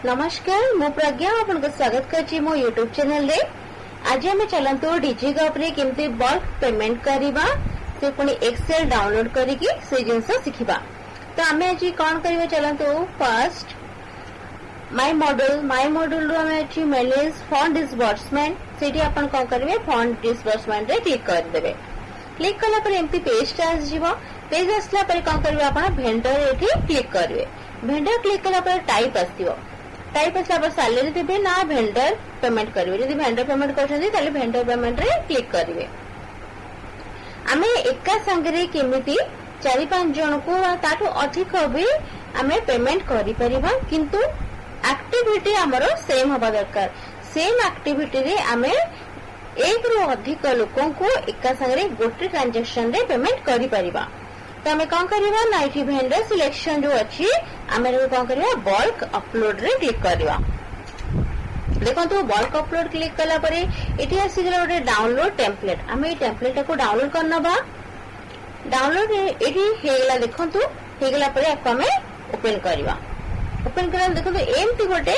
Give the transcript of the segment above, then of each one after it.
नमस्कार मु प्रज्ञा आपन स्वागत करछि मो यूट्यूब चैनल रे। आज हम चलंतु डिजिगप रे केमते बल्क पेमेंट करिबा से पुनी एक्सेल डाउनलोड करिकि से जिंस सिखिबा। तो हमें आज कोन करिबा चलंतु फर्स्ट माय मॉड्यूल रो हमें अछि मैनेज फंड डिसबर्समेंट सेठी अपन कोन करिवे फंड डिसबर्समेंट रे क्लिक कर देबे। क्लिक कला पर एमती पेज आस जीवो। पेज आसला पर कोन करिवे अपन वेंडर एठी क्लिक करिवे। वेंडर क्लिक कला पर टाइप आसीबो। टाइप आसला पर सैलरी देबे ना वेंडर पेमेंट करिवे। यदि वेंडर पेमेंट करछन्ती ताले वेंडर पेमेंट रे क्लिक करिवे। आमे एका संगरे केमिति 4-5 जन को ताठो अधिक भी आमे पेमेंट करि परिबा, किंतु एक्टिविटी हमरो सेम हबा दरकार। सेम एक्टिविटी रे आमे एक रो अधिक लोकन को एका संगरे गोटे ट्रांजैक्शन रे पेमेंट करि परिबा। तो हमें कौन करिबा ना इठी वेंडर सिलेक्शन जो अछि हमें कौन करिबा बल्क अपलोड रे क्लिक करिबा। देखो तो बल्क अपलोड क्लिक कला परे इठी आसी गला ओटे डाउनलोड टेम्पलेट। हमें टेम्पलेट को डाउनलोड करना बा। डाउनलोड इठी हेगला देखो तो हेगला परे आपको हमें ओपन करिबा। ओपन करन देखो तो एमती गोटे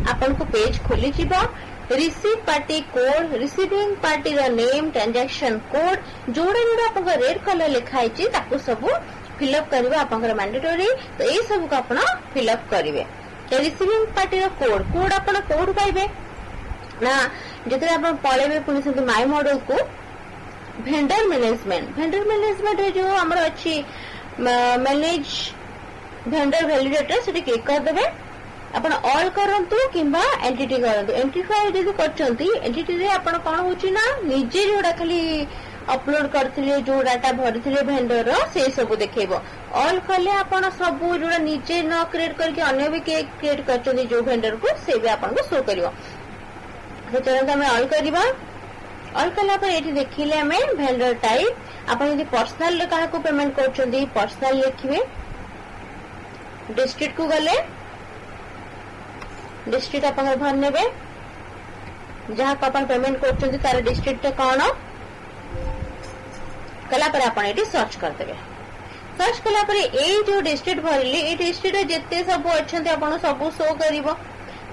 आपन को पेज खोली जिबा। Receive party code, receiving party रो नेम, ट्रांजैक्शन कोड जोड़ा जोड़ा आपन रेड कलर लिखा है ताको सब फिलअप करबा आपन मैंडेटरी। तो ए सब को आपन फिलअप करिवे। तो रिसीविंग पार्टी रो कोड आपन कोड पाइबे ना जतरे आपन पळेबे पुनी से माय मॉडल को वेंडर मैनेजमेंट रे जो हमर अछि मैनेज वेंडर वैलिडेटर से क्लिक कर देबे। आपण ऑल करंतु किंबा एंटिटी करंतु। एंटिटी जदि करचंती एंटिटी रे आपण कोन होची ना निजे जोडा खाली अपलोड करथिले जो डाटा भरथिले वेंडर रो से सब देखेबो। ऑल कले आपण सब जोडा निजे न क्रिएट करके अन्य भी क्रिएट करचंती जो वेंडर को से भी आपण को शो करिवो। तो चलंत हमें ऑल करिबा। ऑल कला पर एठी देखिले हमें वेंडर टाइप आपण यदि पर्सनल काहा को पेमेंट करचंती पर्सनल लिखिबे। डिस्ट्रिक्ट को गले डिस्ट्रिक्ट अपन भर नेबे जहां को अपन पेमेंट करछन तार डिस्ट्रिक्ट कोन कला पर अपन एटी सर्च कर देबे। सर्च कला पर ए जो डिस्ट्रिक्ट भरली ए डिस्ट्रिक्ट जेते सब अछंती अपन सब शो करिवो।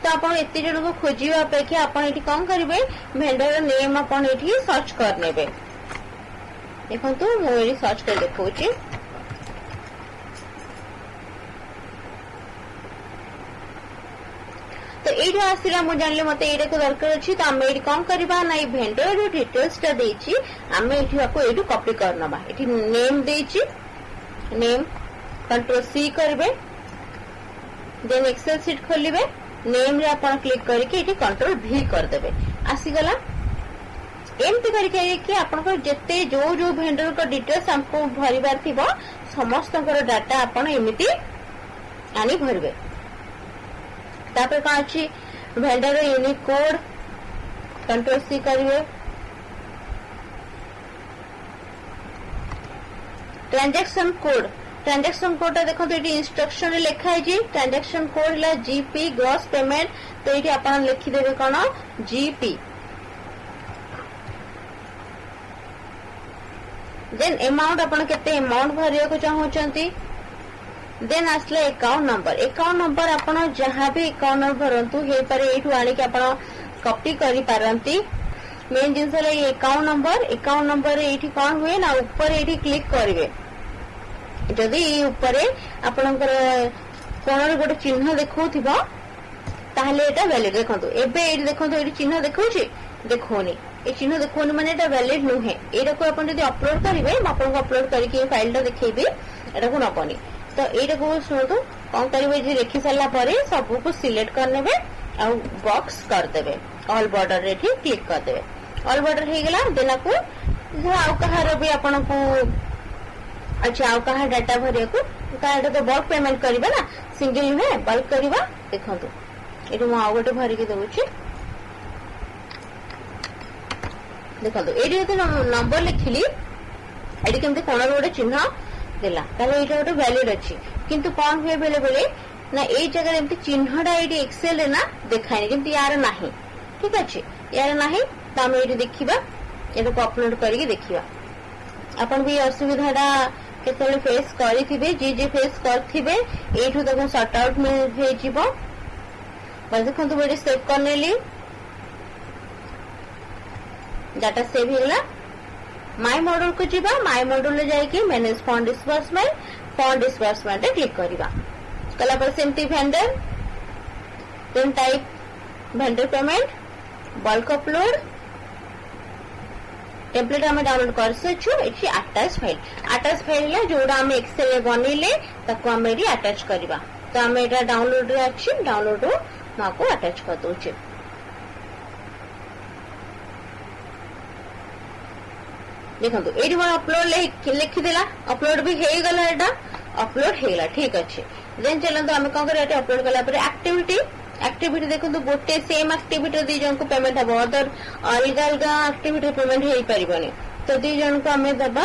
तो अपन एते जण को खोजिवा अपेक्षा अपन एटी कोन करिवे वेंडर नेम अपन एटी सर्च कर नेबे। देखंतु मो एटी सर्च कर देखौची। तो ये आसला मुझे जानले मते एटा को दरकार अछि। तो हमें कौन करबा ना ये वेंडर जो डिटेल्स टा देछि हमें एठी आपको एटू कॉपी करनबा। एठी नेम देछि नेम कंट्रोल सी करबे। देन एक्सेल शीट खोलिबे। नेम रे अपन क्लिक करके एठी कंट्रोल भी कर देबे। आसी गला एमती करके कि अपन को जत्ते जो जो वेंडर को डिटेल्स हमको भरिबार थिबो समस्त डाटा अपन एमिति आनी भरबे। तापर कौन अच्छी vendor unique code control C करिवे। ट्रांजैक्शन कोड देखो तो ये इंस्ट्रक्शन रे लिखा है जी। ट्रांजैक्शन कोड ला जीपी ग्रॉस पेमेंट। तो ये अपन लिखि देबे कोन जीपी। देन अमाउंट अपन केते अमाउंट भरिया को चाहउचंती। देन आसले अकाउंट नंबर आपण जहां भी अकाउंट नंबर भरंतु हे पारे एठु आनी के आपण कॉपी करि पारंती। मेन जिंस ले अकाउंट नंबर एठी कोन हुए ना ऊपर एठी क्लिक करिवे। जदी ऊपर आपनकर कोन गोटे चिन्ह देखौथिबो ताहले एटा वैलिड। देखंतु एबे एठी देखंतु एठी चिन्ह देखौछि देखोनी ए चिन्ह देखोनी माने एटा वैलिड नुहे। एटा को आपण जदी अपलोड करिवे आपण को अपलोड करके फाइल टा देखैबे एटा को नबनी। तो एटा को सुनतु कौन करिवे जे लिखि साला परे सब को सिलेक्ट कर नेबे आ बॉक्स कर देबे। ऑल बॉर्डर रे ठीक क्लिक कर देबे। ऑल बॉर्डर हे गेला। देना को आउ कहार भी आपन को अच्छा आउ कहा डाटा भरिया को काटा तो बल्क पेमेंट करिबा ना सिंगल नुहे बल्क करिबा। देखंतु एटु म आउ गोटे भरि के देउछि। देखंतु एडी तो नंबर लिखिली एडी केमते कोन गोटे चिन्ह देला ताले एटा गोटे वैलिड अछि। किंतु कोन हुए बेले बेले ना ए जगह एमती चिन्हडा एडी एक्सेल रे ना देखाइनी जेमती यार नाही। ठीक अछि यार नाही त हम एडी देखिबा एटा को अपलोड करिके देखिबा। अपन भी असुविधाडा केतले फेस करिथिबे जे फेस करथिबे एठु तक सॉर्ट आउट में हे जिवो। देखो ये सेव करनेली डाटा सेव होगा। माय मॉड्यूल को जीवा, माय मॉड्यूल ले जाइए मैनेज फंड डिस्बर्समेंट क्लिक करवा कला पर सेमती वेंडर देन type vendor payment bulk upload template आम डाउनलोड कर ये अटैच फाइल है जोड़ा आम एक्सेल बनइले आम ये अटैच करवा। तो आम यहाँ डाउनलोड रे अच्छी डाउनलोड को अटैच कर दूचे। देखो ये अपलोड लिखिदेला अपलोड भी हो गला अपलोड होगा ठीक अच्छे। देन चलते आम कौन कर अपलोड कला एक्टिविटी देखो गोटे सेम एक्टिविटी दी जन को पेमेंट हम अदर अलग अलग एक्टिविटी पेमेंट हो पारे तो दी जन को आम दबा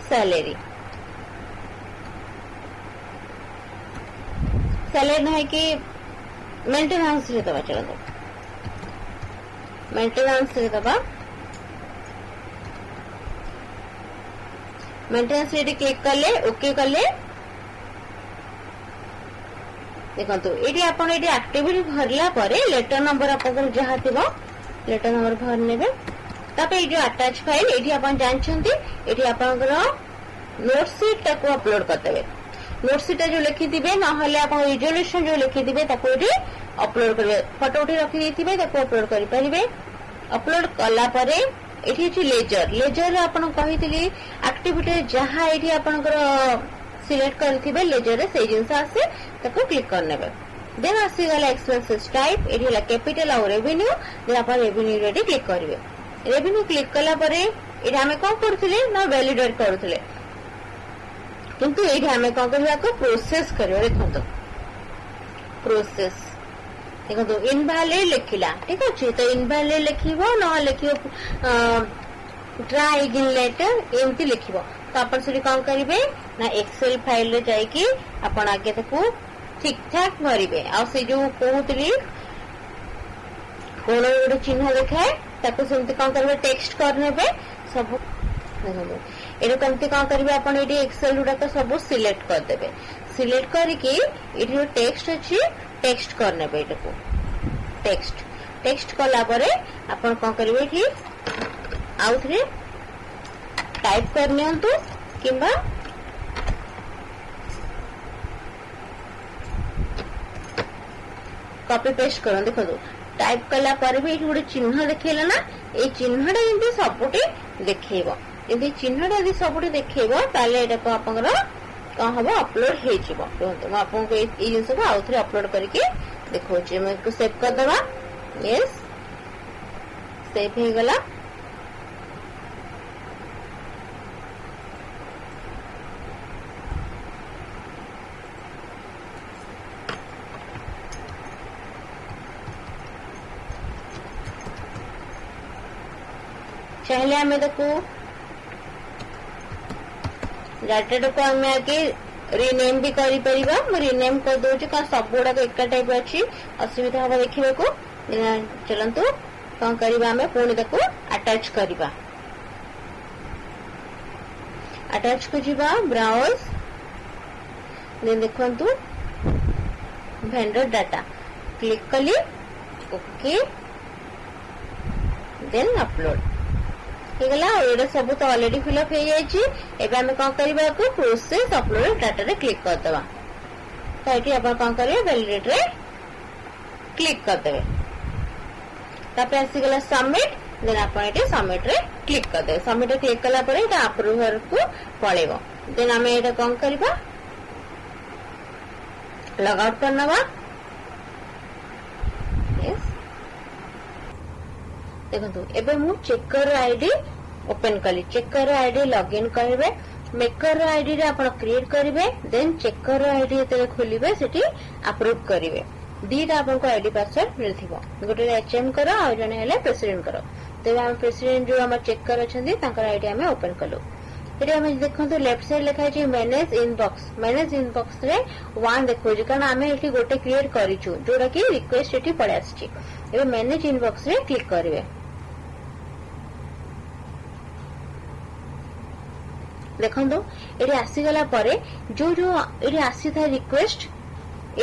सैलरी ना कि मेंटेनेंस रे दबा। चलो मेंटेनेंस रे दबा मेंटेनेंस रे क्लिक कले ओके कले देखो ये आपन ये एक्टिविटी भरला परे लेटर नंबर आपन जहाँ थी लेटर नंबर भर नेबे। तापर ये जो अटैच फाइल ये आपन जानछंती ये आपन नोट सीट टाको अपलोड करदेबे। नोट सीट जो लिखि दिबे न हले आपन रिजोल्यूशन जो लिखि दिबे ताको ये अपलोड करबे। फोटो उठी रखि देथिबे ताको अपलोड करि परिबे। अपलोड कला परे एठी लेजर आपन कहितली एक्टिविटी जहाँ ये आपन सिलेक्ट करथिबे लेजर रे से जिंस आसे ताको क्लिक करनेबे। देन आसी गला एक्सपेंसेस टाइप एठी ला कैपिटल और रेवेन्यू देन अपन रेवेन्यू रे क्लिक करिवे। रेवेन्यू क्लिक कला परे एठी हमें कोन करथिले ना वैलिडेट करथिले किंतु एठी हमें कोन करबा को प्रोसेस करिवे। देखो प्रोसेस देखो इनवैलिड लिखिला ठीक अछि तो इनवैलिड लिखिबो न लिखिबो ट्राई अगेन लेटर एमती लिखिबो। तो अपन से कौन करेंगे ना एक्सेल फाइल रे जाइए अपन आगे ठीक ठाक भरवे आ से जो कहूली कौन गोटे चिन्ह देखाए ताको सेमती कौन करेंगे टेक्स्ट करने सब ये कमती कौन करेंगे अपन ये एक्सेल गुड़ाक सब सिलेक्ट करदे। सिलेक्ट करके ये टेक्स्ट अच्छी टेक्स्ट करने टेक्स्ट कला परे अपन कौन करेंगे आउ थे टाइप करनी किंबा कॉपी पेस्ट कर। देखो टाइप कला पर भी गोटे चिन्ह देखला ना ये चिन्हटा जमी सबुटी देखेब जमी चिन्हटा यदि सबुटी देखेब ताले आप कौन हम अपलोड हो आपको ये जिन को आउ थे अपलोड करके देखो सेव करदे। यस सेव हो गला। चाहे आम देखो डाटा को आम आगे रिनेम भी कर रिनेम कर दौर कौन सब गुड़ाक एक टाइप अच्छी असुविधा हम देखा को। चलतु कौन करवा आम पुणी ताको अटैच करवा। अटैच को जीवा ब्राउज देन देखंतु वेंडर डाटा क्लिक कली ओके देन अपलोड होगला। ये सब तो ऑलरेडी फिलअप हो जाए कौन करवा को प्रोसेस अपलोड डाटा रे क्लिक करदे। तो ये आप कौन करेंगे वैलिडेट रे क्लिक करदे। तापर आसीगला सबमिट देन आप सबमिट रे क्लिक करदे। सबमिट रे क्लिक कला परे अप्रूवर को पळेबो। देन आम ये कौन करवा लॉग आउट करनवा। देखो एबे मु चेकर आईडी ओपन कली चेकर आईडी लॉगिन करेंगे मेकर आईडी रे आपण क्रिएट करेंगे देन चेकर आईडी जेते खोलिबे सेठी अप्रूव करेंगे दीटा आपन को आईडी पासवर्ड मिलथिबो गोटे एचएम करो आ जने हेले प्रेसिडेंट करो। तेबे हम प्रेसिडेंट जो हम चेकर अछंदी तांकर आईडी हम ओपन कलो। फिर हम देखो लेफ्ट साइड लिखा है मैनेज इनबॉक्स रे 1 देखो कारण आम ये गोटे क्रिएट करिछु जोड़ा कि रिक्वेस्ट ये पड़े आसी। मैनेज इनबॉक्स रे क्लिक करेंगे। देखो ये आसीगला परे जो जो ये आसी था रिक्वेस्ट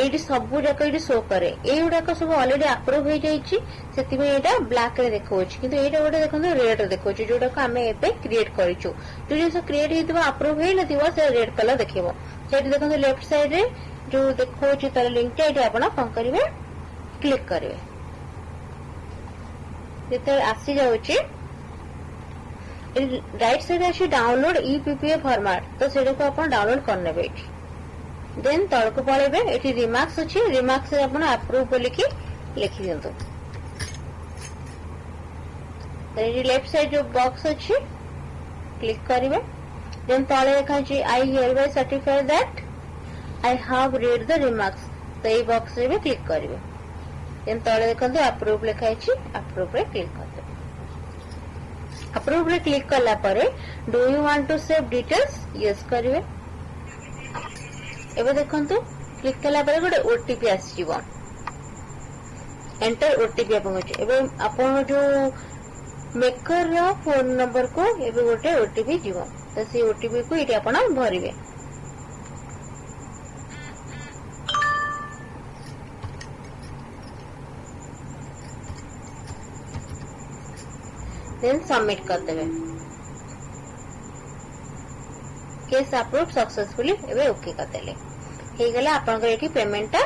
एटी सब जाक ये शो करे युवाक सब अलरेडी अप्रूव हो जाइए ब्लैक रे देखा किंतु एटा गोटे देखो रेड रे देखा जोटा को आम एबे क्रिएट करिछु जो जिन क्रिएट हो अप्रूव हो नथिबो से रेड कलर देखिबो सेठी देखो लेफ्ट साइड रे जो देखो तार लिंक टा एटा आपण कौन करिवे क्लिक करिवे जेते आसी जाउची राइट साइड अच्छी डाउनलोड ईपीपीए फॉर्मेट तो सेटा को आपण डाउनलोड करने बेठी देन तल को पळेबे एठी रिमार्क्स अछि रिमार्क्स रे आपण अप्रूव बोली की लिखि दियंतु एठी लेफ्ट साइड जो बॉक्स अछि क्लिक करिवे देन तले लिखा अछि I hear bye certify that I have read the remarks तो ए बॉक्स रे भी क्लिक करिवे देन तले देखंतु अप्रूव लिखा अछि अप्रूव रे क्लिक करते अप्रूव रे क्लिक करला परे do you want to save details yes करिवे एबे देखंतु क्लिक कला परे गोटे ओटीपी आसीबो एंटर ओटीपी आपन अछि एबे आपन जो मेकर रो फोन नंबर को एबे गोटे ओटीपी जीवो तो से ओटीपी को इटे आपन भरिवे देन सबमिट कर देबे केस अप्रूव सक्सेसफुली एबे ओके कर देले हे गला आपन को एठी पेमेंट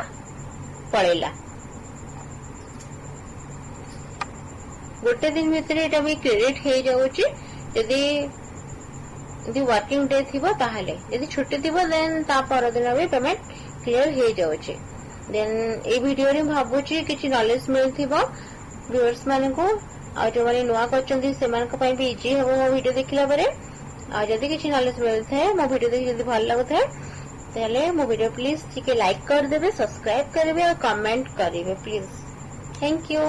पळेला गोटे दिन भितर एटा भी क्रेडिट हे जाउची यदि वर्किंग डे थिबो ताहाले यदि छुट्टी थिबो देन ता पर दिन भी पेमेंट क्लियर हे जाउची देन ए वीडियो रे भाबुची किछि नॉलेज मिलथिबो व्यूअर्स माने को आ जो माने नुआ करचंदी से मान को पई भी इजी हबो मो वीडियो देखिला परे आ जदि किछि नॉलेज मिलथे मो वीडियो देखि जदि भल लागथे ताले मो वीडियो प्लीज ठीक लाइक कर देबे सब्सक्राइब करबे और कमेंट करिवे प्लीज थैंक यू।